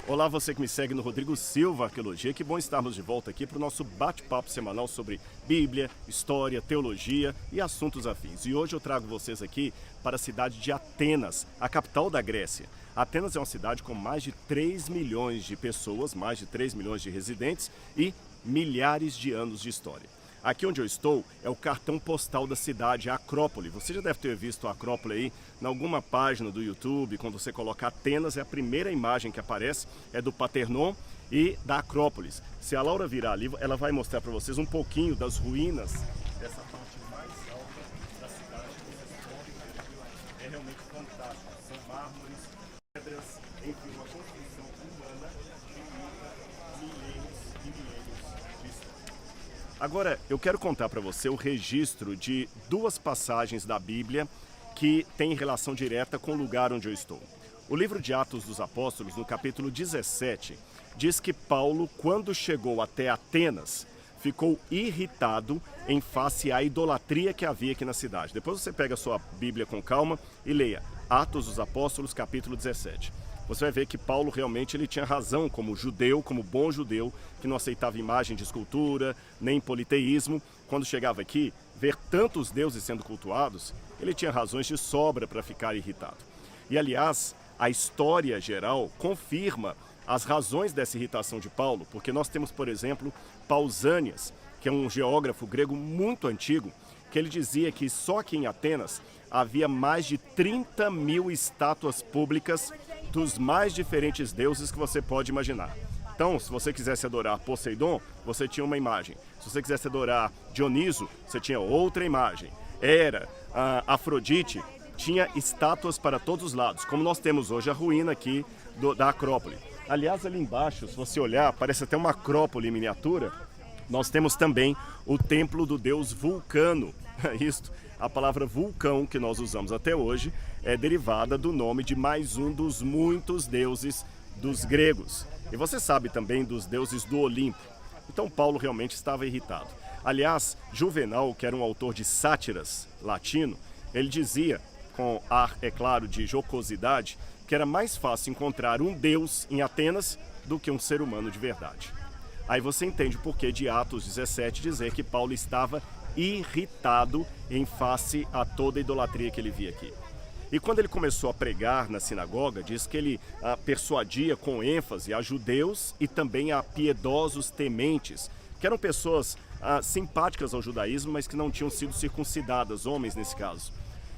Olá, você que me segue no Rodrigo Silva Arqueologia, que bom estarmos de volta aqui para o nosso bate-papo semanal sobre Bíblia, história, teologia e assuntos afins. E hoje eu trago vocês aqui para a cidade de Atenas, a capital da Grécia. Atenas é uma cidade com mais de 3 milhões de pessoas, mais de 3 milhões de residentes e milhares de anos de história. Aqui onde eu estou é o cartão postal da cidade, a Acrópole. Você já deve ter visto a Acrópole aí em alguma página do YouTube. Quando você coloca Atenas, é a primeira imagem que aparece, é do Partenon e da Acrópolis. Se a Laura virar ali, ela vai mostrar para vocês um pouquinho das ruínas dessa parte mais alta da cidade. Vocês podem ver, é realmente fantástico. São mármores, pedras, enfim, uma construção humana de milênios e milênios de história. Agora, eu quero contar para você o registro de duas passagens da Bíblia que têm relação direta com o lugar onde eu estou. O livro de Atos dos Apóstolos, no capítulo 17, diz que Paulo, quando chegou até Atenas, ficou irritado em face à idolatria que havia aqui na cidade. Depois você pega a sua Bíblia com calma e leia Atos dos Apóstolos, capítulo 17. Você vai ver que Paulo realmente ele tinha razão como judeu, como bom judeu, que não aceitava imagem de escultura, nem politeísmo. Quando chegava aqui, ver tantos deuses sendo cultuados, ele tinha razões de sobra para ficar irritado. E aliás, a história geral confirma as razões dessa irritação de Paulo, porque nós temos, por exemplo, Pausânias, que é um geógrafo grego muito antigo, que ele dizia que só aqui em Atenas havia mais de 30 mil estátuas públicas dos mais diferentes deuses que você pode imaginar. Então, se você quisesse adorar Poseidon, você tinha uma imagem. Se você quisesse adorar Dioniso, você tinha outra imagem. Hera, Afrodite, tinha estátuas para todos os lados, como nós temos hoje a ruína aqui da Acrópole. Aliás, ali embaixo, se você olhar, parece até uma Acrópole em miniatura. Nós temos também o templo do deus Vulcano. Isto, a palavra vulcão que nós usamos até hoje é derivada do nome de mais um dos muitos deuses dos gregos. E você sabe também dos deuses do Olimpo. Então Paulo realmente estava irritado. Aliás, Juvenal, que era um autor de sátiras latino, ele dizia, com ar, é claro, de jocosidade, que era mais fácil encontrar um deus em Atenas do que um ser humano de verdade. Aí você entende o porquê de Atos 17 dizer que Paulo estava irritado em face a toda a idolatria que ele via aqui. E quando ele começou a pregar na sinagoga, diz que ele persuadia com ênfase a judeus e também a piedosos tementes, que eram pessoas simpáticas ao judaísmo, mas que não tinham sido circuncidadas, homens nesse caso.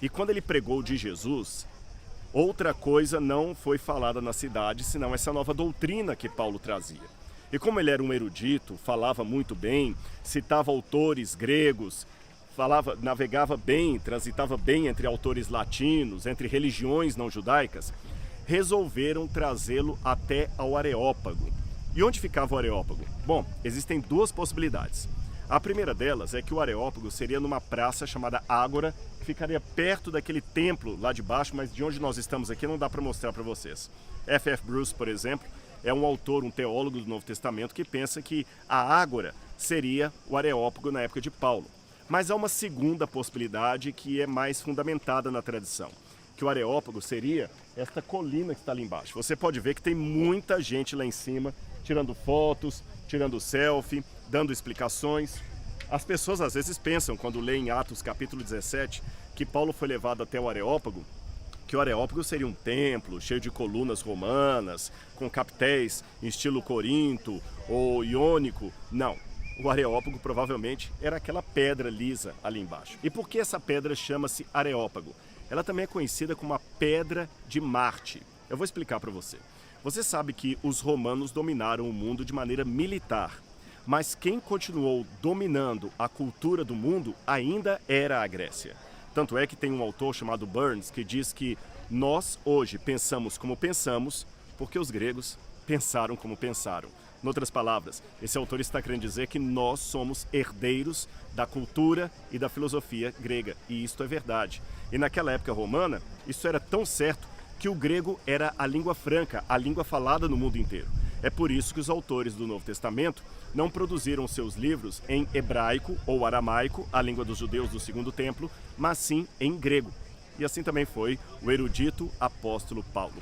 E quando ele pregou de Jesus, outra coisa não foi falada na cidade, senão essa nova doutrina que Paulo trazia. E como ele era um erudito, falava muito bem, citava autores gregos, navegava bem, transitava bem entre autores latinos, entre religiões não judaicas, resolveram trazê-lo até ao Areópago. E onde ficava o Areópago? Bom, existem duas possibilidades. A primeira delas é que o Areópago seria numa praça chamada Ágora, que ficaria perto daquele templo lá de baixo, mas de onde nós estamos aqui não dá para mostrar para vocês. F.F. Bruce, por exemplo, é um autor, um teólogo do Novo Testamento que pensa que a Ágora seria o Areópago na época de Paulo. Mas há uma segunda possibilidade que é mais fundamentada na tradição, que o Areópago seria esta colina que está ali embaixo. Você pode ver que tem muita gente lá em cima, tirando fotos, tirando selfie, dando explicações. As pessoas às vezes pensam, quando leem Atos capítulo 17, que Paulo foi levado até o Areópago, que o Areópago seria um templo cheio de colunas romanas, com capitéis em estilo corinto ou iônico. Não, o Areópago provavelmente era aquela pedra lisa ali embaixo. E por que essa pedra chama-se Areópago? Ela também é conhecida como a Pedra de Marte. Eu vou explicar para você. Você sabe que os romanos dominaram o mundo de maneira militar, mas quem continuou dominando a cultura do mundo ainda era a Grécia. Tanto é que tem um autor chamado Burns que diz que nós hoje pensamos como pensamos porque os gregos pensaram como pensaram. Em outras palavras, esse autor está querendo dizer que nós somos herdeiros da cultura e da filosofia grega, e isto é verdade. E naquela época romana, isso era tão certo que o grego era a língua franca, a língua falada no mundo inteiro. É por isso que os autores do Novo Testamento não produziram seus livros em hebraico ou aramaico, a língua dos judeus do Segundo Templo, mas sim em grego. E assim também foi o erudito apóstolo Paulo.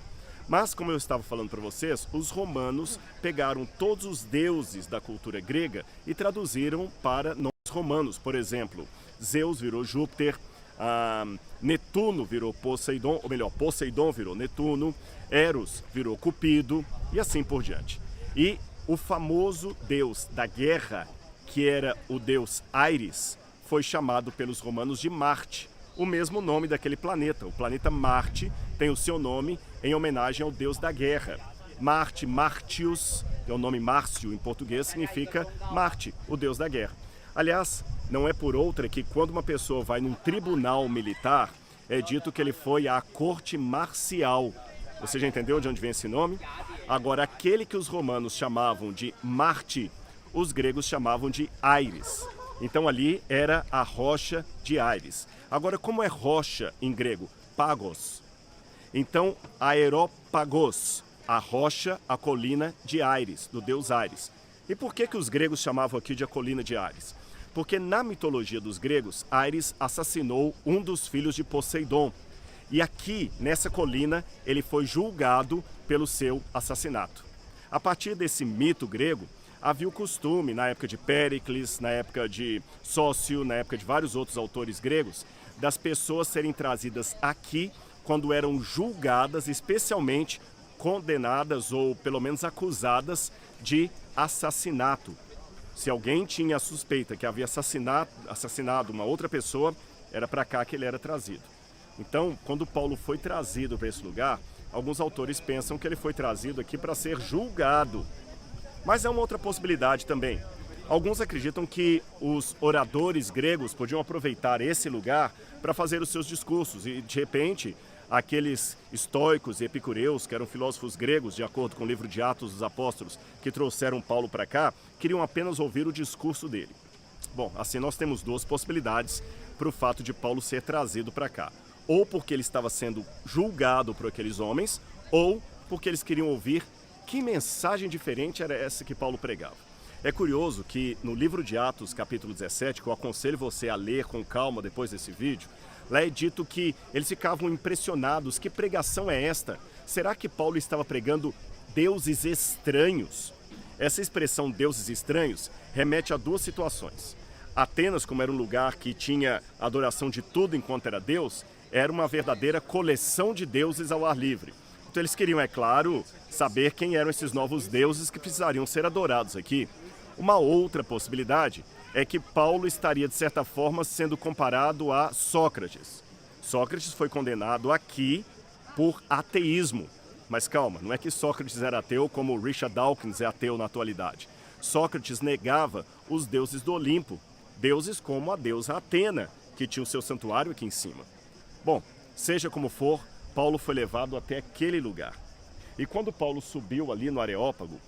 Mas, como eu estava falando para vocês, os romanos pegaram todos os deuses da cultura grega e traduziram para nós romanos. Por exemplo, Zeus virou Júpiter, Netuno virou Poseidon, ou melhor, Poseidon virou Netuno, Eros virou Cupido e assim por diante. E o famoso deus da guerra, que era o deus Ares, foi chamado pelos romanos de Marte, o mesmo nome daquele planeta. O planeta Marte tem o seu nome em homenagem ao deus da guerra. Marte, Martius, que é o nome Márcio em português, significa Marte, o deus da guerra. Aliás, não é por outra que quando uma pessoa vai num tribunal militar, é dito que ele foi à corte marcial. Você já entendeu de onde vem esse nome? Agora, aquele que os romanos chamavam de Marte, os gregos chamavam de Ares. Então ali era a rocha de Ares. Agora, como é rocha em grego? Pagos. Então, Aerópagos, a rocha, a colina de Ares, do deus Ares. E por que os gregos chamavam aqui de a colina de Ares? Porque na mitologia dos gregos, Ares assassinou um dos filhos de Poseidon. E aqui, nessa colina, ele foi julgado pelo seu assassinato. A partir desse mito grego, havia o costume, na época de Péricles, na época de Sócio, na época de vários outros autores gregos, das pessoas serem trazidas aqui quando eram julgadas, especialmente condenadas ou pelo menos acusadas de assassinato. Se alguém tinha a suspeita que havia assassinado uma outra pessoa, era para cá que ele era trazido. Então, quando Paulo foi trazido para esse lugar, alguns autores pensam que ele foi trazido aqui para ser julgado. Mas é uma outra possibilidade também. Alguns acreditam que os oradores gregos podiam aproveitar esse lugar para fazer os seus discursos e, de repente, aqueles estoicos e epicureus, que eram filósofos gregos, de acordo com o livro de Atos dos Apóstolos, que trouxeram Paulo para cá, queriam apenas ouvir o discurso dele. Bom, assim nós temos duas possibilidades para o fato de Paulo ser trazido para cá. Ou porque ele estava sendo julgado por aqueles homens, ou porque eles queriam ouvir que mensagem diferente era essa que Paulo pregava. É curioso que no livro de Atos, capítulo 17, que eu aconselho você a ler com calma depois desse vídeo, lá é dito que eles ficavam impressionados. Que pregação é esta? Será que Paulo estava pregando deuses estranhos? Essa expressão deuses estranhos remete a duas situações. Atenas, como era um lugar que tinha adoração de tudo enquanto era Deus, era uma verdadeira coleção de deuses ao ar livre. Então eles queriam, é claro, saber quem eram esses novos deuses que precisariam ser adorados aqui. Uma outra possibilidade é que Paulo estaria, de certa forma, sendo comparado a Sócrates. Sócrates foi condenado aqui por ateísmo. Mas calma, não é que Sócrates era ateu como Richard Dawkins é ateu na atualidade. Sócrates negava os deuses do Olimpo, deuses como a deusa Atena, que tinha o seu santuário aqui em cima. Bom, seja como for, Paulo foi levado até aquele lugar. E quando Paulo subiu ali no Areópago,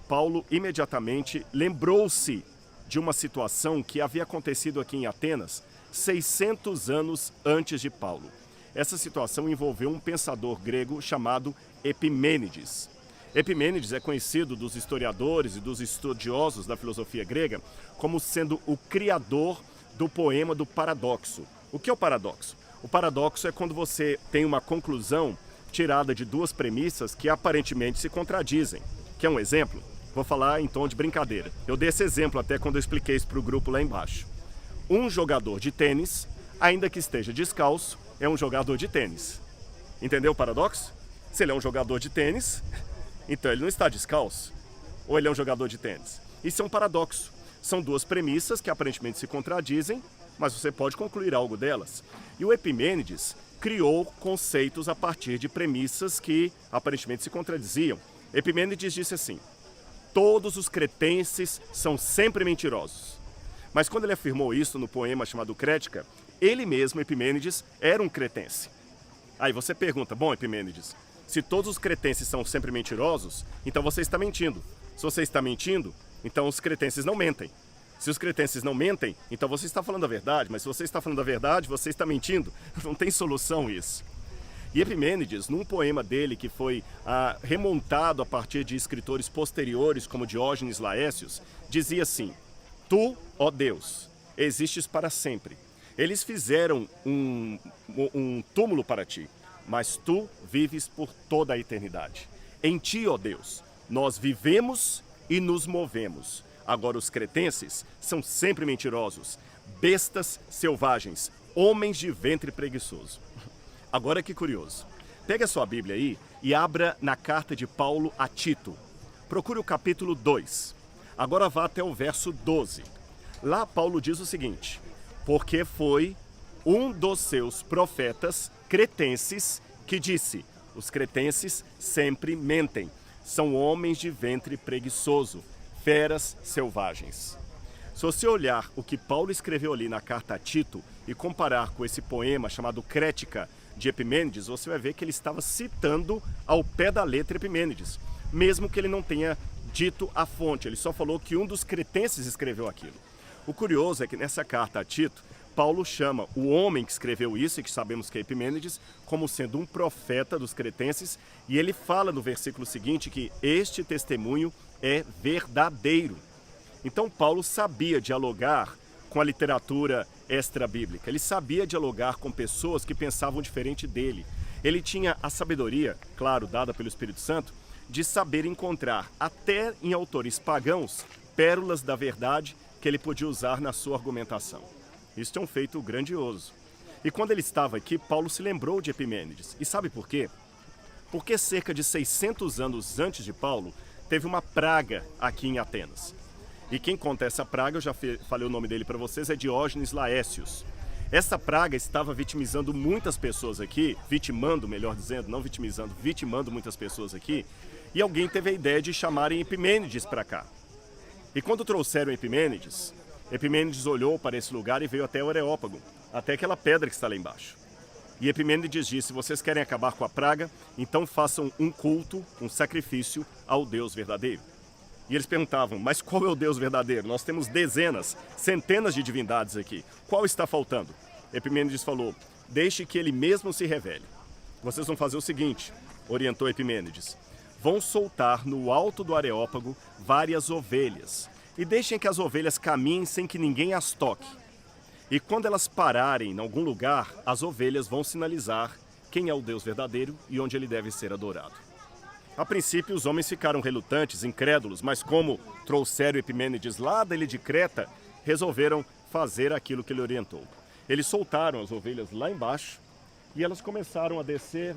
Paulo imediatamente lembrou-se de uma situação que havia acontecido aqui em Atenas 600 anos antes de Paulo. Essa situação envolveu um pensador grego chamado Epimênides. Epimênides é conhecido dos historiadores e dos estudiosos da filosofia grega como sendo o criador do poema do paradoxo. O que é o paradoxo? O paradoxo é quando você tem uma conclusão tirada de duas premissas que aparentemente se contradizem. Quer um exemplo? Vou falar em tom de brincadeira. Eu dei esse exemplo até quando eu expliquei isso para o grupo lá embaixo. Um jogador de tênis, ainda que esteja descalço, é um jogador de tênis. Entendeu o paradoxo? Se ele é um jogador de tênis, então ele não está descalço. Ou ele é um jogador de tênis. Isso é um paradoxo. São duas premissas que aparentemente se contradizem, mas você pode concluir algo delas. E o Epimênides criou conceitos a partir de premissas que aparentemente se contradiziam. Epimênides disse assim: todos os cretenses são sempre mentirosos. Mas quando ele afirmou isso no poema chamado Crética, ele mesmo, Epimênides, era um cretense. Aí você pergunta, bom, Epimênides, se todos os cretenses são sempre mentirosos, então você está mentindo. Se você está mentindo, então os cretenses não mentem. Se os cretenses não mentem, então você está falando a verdade, mas se você está falando a verdade, você está mentindo. Não tem solução isso. E Epimênides, num poema dele que foi remontado a partir de escritores posteriores como Diógenes Laércios, dizia assim: tu, ó Deus, existes para sempre. Eles fizeram um túmulo para ti, mas tu vives por toda a eternidade. Em ti, ó Deus, nós vivemos e nos movemos. Agora os cretenses são sempre mentirosos, bestas selvagens, homens de ventre preguiçoso. Agora que curioso. Pega a sua Bíblia aí e abra na carta de Paulo a Tito. Procure o capítulo 2. Agora vá até o verso 12. Lá Paulo diz o seguinte: porque foi um dos seus profetas cretenses que disse: os cretenses sempre mentem, são homens de ventre preguiçoso, feras selvagens. Se você olhar o que Paulo escreveu ali na carta a Tito e comparar com esse poema chamado Crética de Epimênides, você vai ver que ele estava citando ao pé da letra Epimênides, mesmo que ele não tenha dito a fonte, ele só falou que um dos cretenses escreveu aquilo. O curioso é que nessa carta a Tito, Paulo chama o homem que escreveu isso, e que sabemos que é Epimênides, como sendo um profeta dos cretenses, e ele fala no versículo seguinte que este testemunho é verdadeiro. Então Paulo sabia dialogar com a literatura extra-bíblica, ele sabia dialogar com pessoas que pensavam diferente dele. Ele tinha a sabedoria, claro, dada pelo Espírito Santo, de saber encontrar, até em autores pagãos, pérolas da verdade que ele podia usar na sua argumentação. Isso é um feito grandioso. E quando ele estava aqui, Paulo se lembrou de Epimênides. E sabe por quê? Porque cerca de 600 anos antes de Paulo, teve uma praga aqui em Atenas. E quem conta essa praga, eu já falei o nome dele para vocês, é Diógenes Laércios. Essa praga estava vitimizando muitas pessoas aqui, vitimando, melhor dizendo, não vitimizando, vitimando muitas pessoas aqui, e alguém teve a ideia de chamarem Epimênides para cá. E quando trouxeram Epimênides, Epimênides olhou para esse lugar e veio até o Areópago, até aquela pedra que está lá embaixo. E Epimênides disse: se vocês querem acabar com a praga, então façam um culto, um sacrifício ao Deus verdadeiro. E eles perguntavam: mas qual é o Deus verdadeiro? Nós temos dezenas, centenas de divindades aqui. Qual está faltando? Epimênides falou: deixe que ele mesmo se revele. Vocês vão fazer o seguinte, orientou Epimênides: vão soltar no alto do Areópago várias ovelhas e deixem que as ovelhas caminhem sem que ninguém as toque. E quando elas pararem em algum lugar, as ovelhas vão sinalizar quem é o Deus verdadeiro e onde ele deve ser adorado. A princípio, os homens ficaram relutantes, incrédulos, mas como trouxeram Epimênides lá da ilha de Creta, resolveram fazer aquilo que ele orientou. Eles soltaram as ovelhas lá embaixo e elas começaram a descer,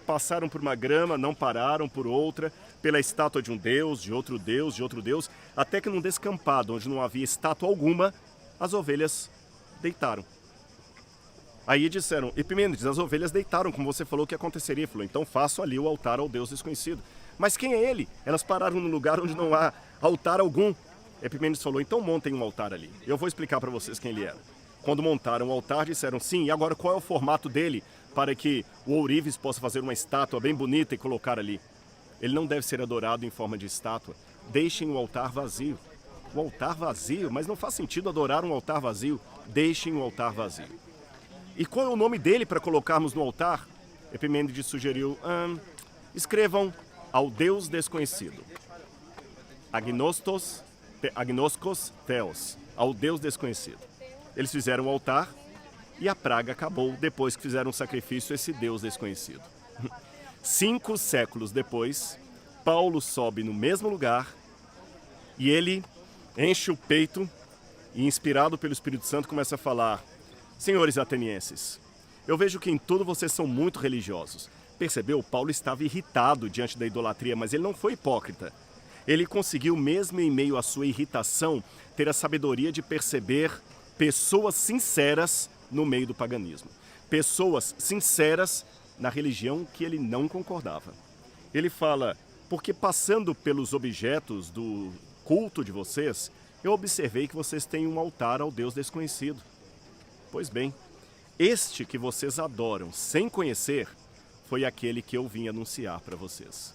passaram por uma grama, não pararam por outra, pela estátua de um deus, de outro deus, de outro deus, até que num descampado onde não havia estátua alguma, as ovelhas deitaram. Aí disseram: Epimênides, as ovelhas deitaram, como você falou que aconteceria. Ele falou: então faço ali o altar ao Deus desconhecido. Mas quem é ele? Elas pararam no lugar onde não há altar algum. Epimênides falou: então montem um altar ali. Eu vou explicar para vocês quem ele era. Quando montaram o altar, disseram: sim, e agora qual é o formato dele para que o ourives possa fazer uma estátua bem bonita e colocar ali? Ele não deve ser adorado em forma de estátua. Deixem o altar vazio. O altar vazio? Mas não faz sentido adorar um altar vazio. Deixem o altar vazio. E qual é o nome dele para colocarmos no altar? Epimênides sugeriu: escrevam ao Deus desconhecido. Agnoskos Theos, ao Deus desconhecido. Eles fizeram o altar e a praga acabou depois que fizeram um sacrifício a esse Deus desconhecido. 5 séculos depois, Paulo sobe no mesmo lugar e ele enche o peito e, inspirado pelo Espírito Santo, começa a falar: senhores atenienses, eu vejo que em tudo vocês são muito religiosos. Percebeu? Paulo estava irritado diante da idolatria, mas ele não foi hipócrita. Ele conseguiu, mesmo em meio à sua irritação, ter a sabedoria de perceber pessoas sinceras no meio do paganismo. Pessoas sinceras na religião que ele não concordava. Ele fala: porque passando pelos objetos do culto de vocês, eu observei que vocês têm um altar ao Deus desconhecido. Pois bem, este que vocês adoram sem conhecer foi aquele que eu vim anunciar para vocês.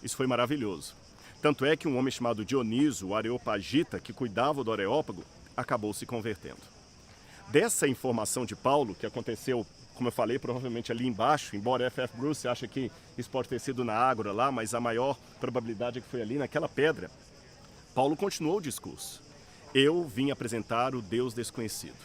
Isso foi maravilhoso. Tanto é que um homem chamado Dioniso, o Areopagita, que cuidava do Areópago, acabou se convertendo. Dessa informação de Paulo, que aconteceu, como eu falei, provavelmente ali embaixo, embora F.F. Bruce acha que isso pode ter sido na Ágora lá, mas a maior probabilidade é que foi ali naquela pedra, Paulo continuou o discurso. Eu vim apresentar o Deus desconhecido.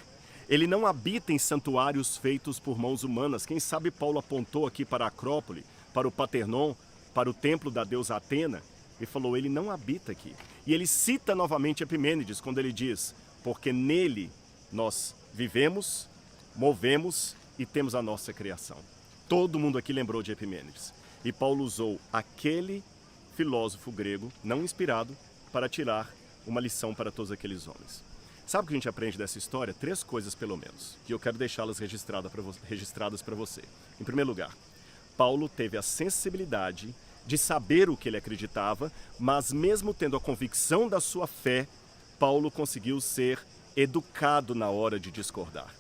Ele não habita em santuários feitos por mãos humanas. Quem sabe Paulo apontou aqui para a Acrópole, para o Paternon, para o templo da deusa Atena, e falou, ele não habita aqui. E ele cita novamente Epimênides, quando ele diz, porque nele nós vivemos, movemos e temos a nossa criação. Todo mundo aqui lembrou de Epimênides. E Paulo usou aquele filósofo grego, não inspirado, para tirar uma lição para todos aqueles homens. Sabe o que a gente aprende dessa história? 3 coisas pelo menos, que eu quero deixá-las registradas para você. Em primeiro lugar, Paulo teve a sensibilidade de saber o que ele acreditava, mas mesmo tendo a convicção da sua fé, Paulo conseguiu ser educado na hora de discordar.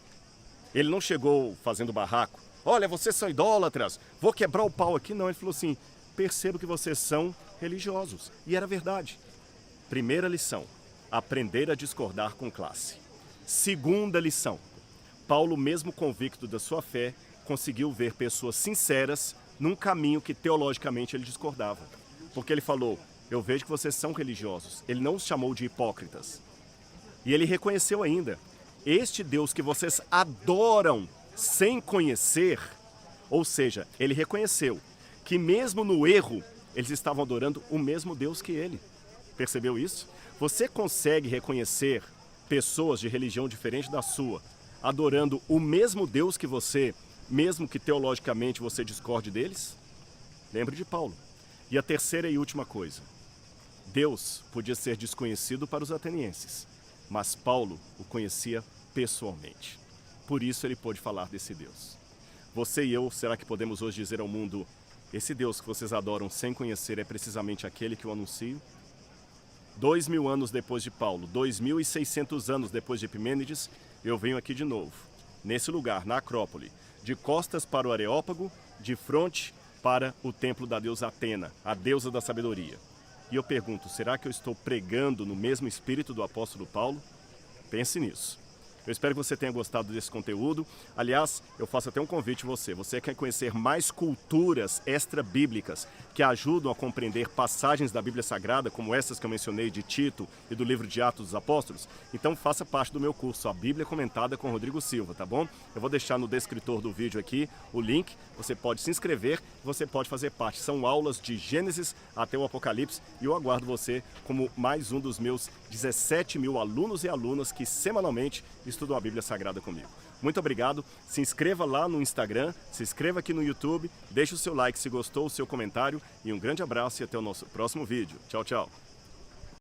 Ele não chegou fazendo barraco. Olha, vocês são idólatras, vou quebrar o pau aqui. Não, ele falou assim, percebo que vocês são religiosos. E era verdade. Primeira lição, aprender a discordar com classe. Segunda lição, Paulo, mesmo convicto da sua fé, conseguiu ver pessoas sinceras num caminho que teologicamente ele discordava. Porque ele falou, eu vejo que vocês são religiosos. Ele não os chamou de hipócritas. E ele reconheceu ainda, este Deus que vocês adoram sem conhecer, ou seja, ele reconheceu que mesmo no erro, eles estavam adorando o mesmo Deus que ele. Percebeu isso? Você consegue reconhecer pessoas de religião diferente da sua, adorando o mesmo Deus que você, mesmo que teologicamente você discorde deles? Lembre de Paulo. E a terceira e última coisa. Deus podia ser desconhecido para os atenienses, mas Paulo o conhecia pessoalmente. Por isso ele pôde falar desse Deus. Você e eu, será que podemos hoje dizer ao mundo, esse Deus que vocês adoram sem conhecer é precisamente aquele que eu anuncio? 2000 anos depois de Paulo, 2600 anos depois de Epimênides, eu venho aqui de novo, nesse lugar, na Acrópole, de costas para o Areópago, de frente para o templo da deusa Atena, a deusa da sabedoria. E eu pergunto, será que eu estou pregando no mesmo espírito do apóstolo Paulo? Pense nisso. Eu espero que você tenha gostado desse conteúdo. Aliás, eu faço até um convite a você. Você quer conhecer mais culturas extra-bíblicas que ajudam a compreender passagens da Bíblia Sagrada, como essas que eu mencionei de Tito e do livro de Atos dos Apóstolos? Então faça parte do meu curso, A Bíblia Comentada com Rodrigo Silva, tá bom? Eu vou deixar no descritor do vídeo aqui o link. Você pode se inscrever, você pode fazer parte. São aulas de Gênesis até o Apocalipse e eu aguardo você como mais um dos meus 17 mil alunos e alunas que semanalmente estudam a Bíblia Sagrada comigo. Muito obrigado, se inscreva lá no Instagram, se inscreva aqui no YouTube, deixe o seu like se gostou, o seu comentário e um grande abraço e até o nosso próximo vídeo. Tchau, tchau!